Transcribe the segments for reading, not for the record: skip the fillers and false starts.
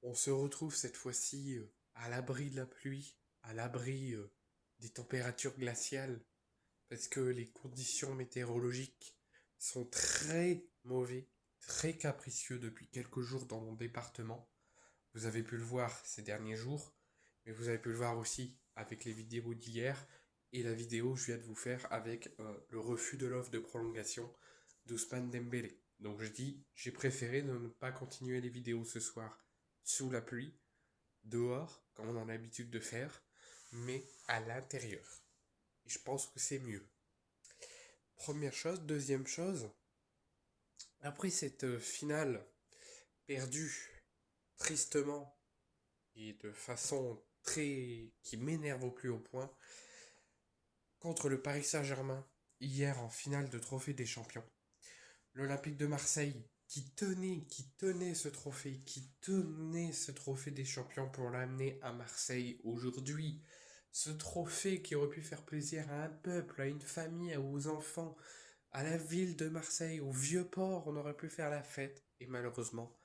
On se retrouve cette fois-ci à l'abri de la pluie, à l'abri des températures glaciales, parce que les conditions météorologiques sont très mauvais, très capricieux depuis quelques jours dans mon département. Vous avez pu le voir ces derniers jours, mais vous avez pu le voir aussi avec les vidéos d'hier et la vidéo que je viens de vous faire avec le refus de l'offre de prolongation d'Ousmane Dembélé. Donc je dis, j'ai préféré ne pas continuer les vidéos ce soir sous la pluie, dehors, comme on a l'habitude de faire, mais à l'intérieur. Et je pense que c'est mieux. Première chose. Deuxième chose, après cette finale perdue tristement et de façon très qui m'énerve au plus haut point contre le Paris Saint-Germain hier en finale de Trophée des Champions. L'Olympique de Marseille qui tenait ce trophée des champions pour l'amener à Marseille aujourd'hui. Ce trophée qui aurait pu faire plaisir à un peuple, à une famille, aux enfants, à la ville de Marseille, au vieux port, on aurait pu faire la fête. Et malheureusement,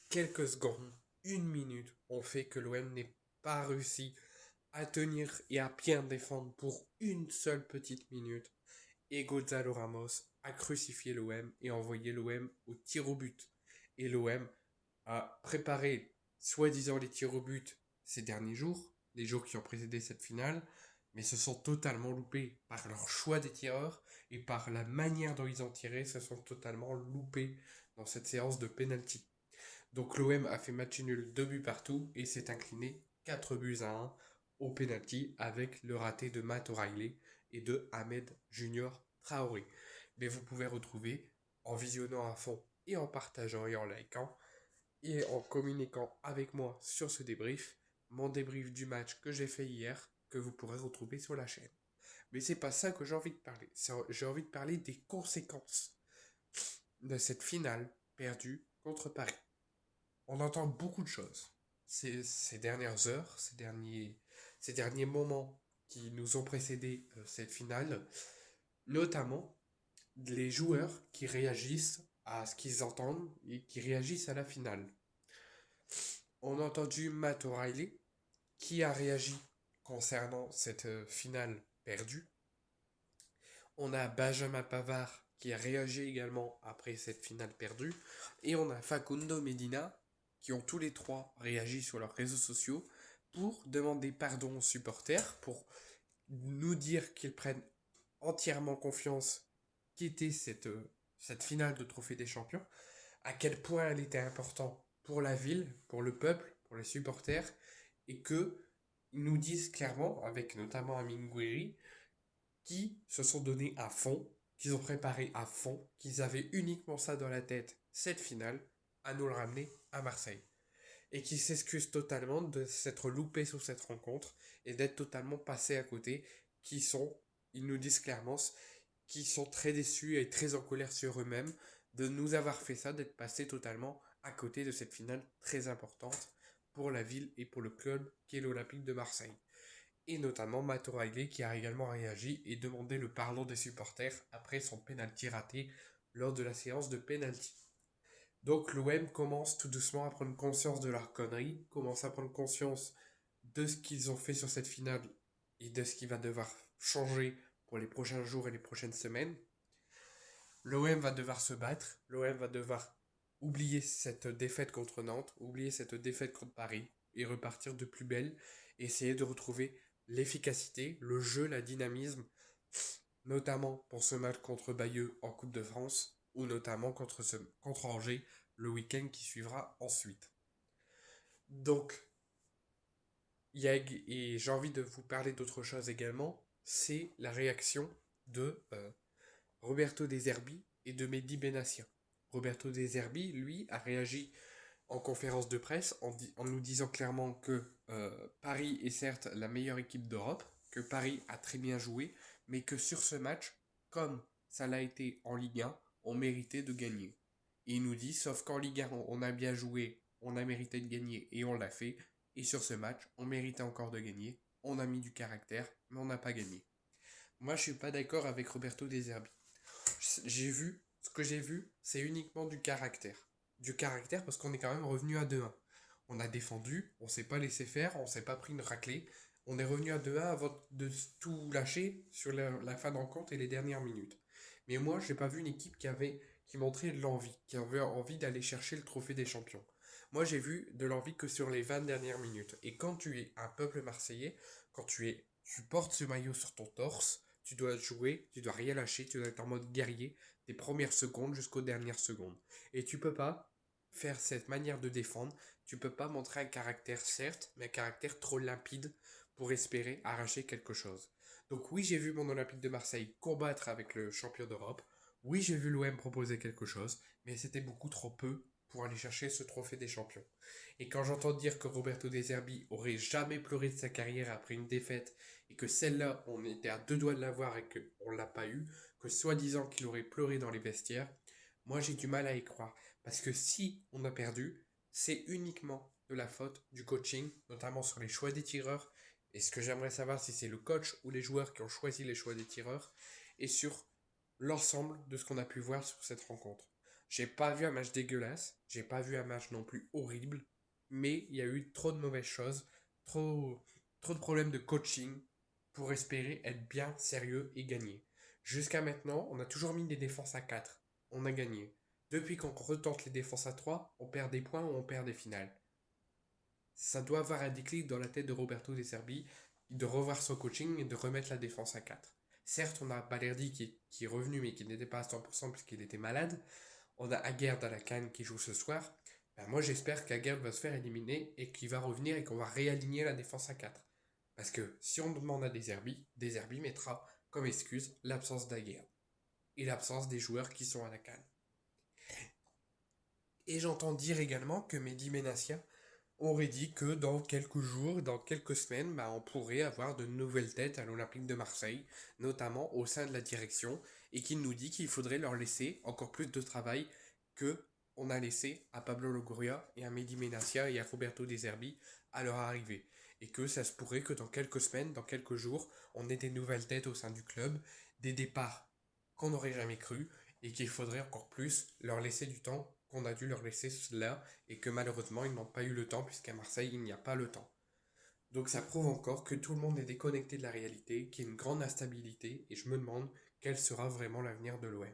quelques secondes, une minute, ont fait que l'OM n'ait pas réussi à tenir et à bien défendre pour une seule petite minute. Et Gonzalo Ramos a crucifié l'OM et envoyé l'OM au tir au but. Et l'OM a préparé soi-disant les tirs au but ces derniers jours, les jours qui ont précédé cette finale, mais se sont totalement loupés par leur choix des tireurs et par la manière dont ils ont tiré, se sont totalement loupés dans cette séance de penalty. Donc l'OM a fait match nul 2 buts partout et s'est incliné 4 buts à 1 au penalty avec le raté de Matt O'Reilly et de Ahmed Junior Traoré. Mais vous pouvez retrouver en visionnant à fond et en partageant et en likant et en communiquant avec moi sur ce débrief, mon débrief du match que j'ai fait hier, que vous pourrez retrouver sur la chaîne. Mais c'est pas ça que j'ai envie de parler. J'ai envie de parler des conséquences de cette finale perdue contre Paris. On entend beaucoup de choses ces dernières heures, ces derniers moments qui nous ont précédé cette finale, notamment les joueurs qui réagissent à ce qu'ils entendent et qui réagissent à la finale. On a entendu Matt O'Reilly qui a réagi concernant cette finale perdue. On a Benjamin Pavard qui a réagi également après cette finale perdue. Et on a Facundo Medina qui ont tous les trois réagi sur leurs réseaux sociaux pour demander pardon aux supporters, pour nous dire qu'ils prennent entièrement confiance qu'était cette finale de Trophée des Champions, à quel point elle était importante pour la ville, pour le peuple, pour les supporters, et que ils nous disent clairement, avec notamment Amin Gouiri, qui se sont donnés à fond, qu'ils ont préparé à fond, qu'ils avaient uniquement ça dans la tête, cette finale, à nous le ramener à Marseille. Et qui s'excusent totalement de s'être loupés sur cette rencontre et d'être totalement passés à côté, qui sont, ils nous disent clairement, qui sont très déçus et très en colère sur eux-mêmes de nous avoir fait ça, d'être passés totalement à côté de cette finale très importante pour la ville et pour le club qui est l'Olympique de Marseille. Et notamment Matt O'Reilly qui a également réagi et demandé le pardon des supporters après son penalty raté lors de la séance de penalty. Donc l'OM commence tout doucement à prendre conscience de leur connerie, commence à prendre conscience de ce qu'ils ont fait sur cette finale et de ce qui va devoir changer pour les prochains jours et les prochaines semaines. L'OM va devoir se battre, l'OM va devoir oublier cette défaite contre Nantes, oublier cette défaite contre Paris et repartir de plus belle, essayer de retrouver l'efficacité, le jeu, la dynamisme, notamment pour ce match contre Bayeux en Coupe de France ou notamment contre Angers le week-end qui suivra ensuite. Donc, et j'ai envie de vous parler d'autre chose également, c'est la réaction de Roberto De Zerbi et de Mehdi Benatia. Roberto De Zerbi, lui, a réagi en conférence de presse en nous disant clairement que Paris est certes la meilleure équipe d'Europe, que Paris a très bien joué, mais que sur ce match, comme ça l'a été en Ligue 1, on méritait de gagner. Et il nous dit, sauf qu'en Ligue 1, on a bien joué, on a mérité de gagner et on l'a fait. Et sur ce match, on méritait encore de gagner, on a mis du caractère, mais on n'a pas gagné. Moi, je suis pas d'accord avec Roberto De Zerbi. Ce que j'ai vu, c'est uniquement du caractère. Du caractère parce qu'on est quand même revenu à 2-1. On a défendu, on s'est pas laissé faire, on s'est pas pris une raclée. On est revenu à 2-1 avant de tout lâcher sur la fin de rencontre et les dernières minutes. Mais moi, j'ai pas vu une équipe qui montrait de l'envie, qui avait envie d'aller chercher le trophée des champions. Moi, j'ai vu de l'envie que sur les 20 dernières minutes. Et quand tu es un peuple marseillais, tu portes ce maillot sur ton torse, tu dois jouer, tu dois rien lâcher, tu dois être en mode guerrier des premières secondes jusqu'aux dernières secondes. Et tu peux pas faire cette manière de défendre, tu peux pas montrer un caractère certes, mais un caractère trop limpide pour espérer arracher quelque chose. Donc oui, j'ai vu mon Olympique de Marseille combattre avec le champion d'Europe. Oui, j'ai vu l'OM proposer quelque chose, mais c'était beaucoup trop peu pour aller chercher ce trophée des champions. Et quand j'entends dire que Roberto De Zerbi aurait jamais pleuré de sa carrière après une défaite, et que celle-là, on était à deux doigts de l'avoir et qu'on l'a pas eu, que soi-disant qu'il aurait pleuré dans les vestiaires, moi j'ai du mal à y croire. Parce que si on a perdu, c'est uniquement de la faute du coaching, notamment sur les choix des tireurs. Et ce que j'aimerais savoir, si c'est le coach ou les joueurs qui ont choisi les choix des tireurs, et sur l'ensemble de ce qu'on a pu voir sur cette rencontre. J'ai pas vu un match dégueulasse, j'ai pas vu un match non plus horrible, mais il y a eu trop de mauvaises choses, trop, trop de problèmes de coaching pour espérer être bien sérieux et gagner. Jusqu'à maintenant, on a toujours mis des défenses à 4. On a gagné. Depuis qu'on retente les défenses à 3, on perd des points ou on perd des finales. Ça doit avoir un déclic dans la tête de Roberto De Zerbi de revoir son coaching et de remettre la défense à 4. Certes, on a Balerdi qui est revenu mais qui n'était pas à 100% puisqu'il était malade. On a Aguerd à la canne qui joue ce soir. Ben moi, j'espère qu'Aguerd va se faire éliminer et qu'il va revenir et qu'on va réaligner la défense à 4. Parce que si on demande à Des Zerbi mettra comme excuse l'absence d'Aguerd et l'absence des joueurs qui sont à la canne. Et j'entends dire également que Mehdi Benassia aurait dit que dans quelques jours, dans quelques semaines, bah, on pourrait avoir de nouvelles têtes à l'Olympique de Marseille, notamment au sein de la direction, et qu'il nous dit qu'il faudrait leur laisser encore plus de travail que on a laissé à Pablo Longoria et à Mehdi Benassia et à Roberto De Zerbi à leur arrivée. Et que ça se pourrait que dans quelques semaines, dans quelques jours, on ait des nouvelles têtes au sein du club, des départs qu'on n'aurait jamais cru, et qu'il faudrait encore plus leur laisser du temps qu'on a dû leur laisser cela et que malheureusement ils n'ont pas eu le temps puisqu'à Marseille il n'y a pas le temps. Donc ça prouve encore que tout le monde est déconnecté de la réalité, qu'il y a une grande instabilité et je me demande quel sera vraiment l'avenir de l'OM.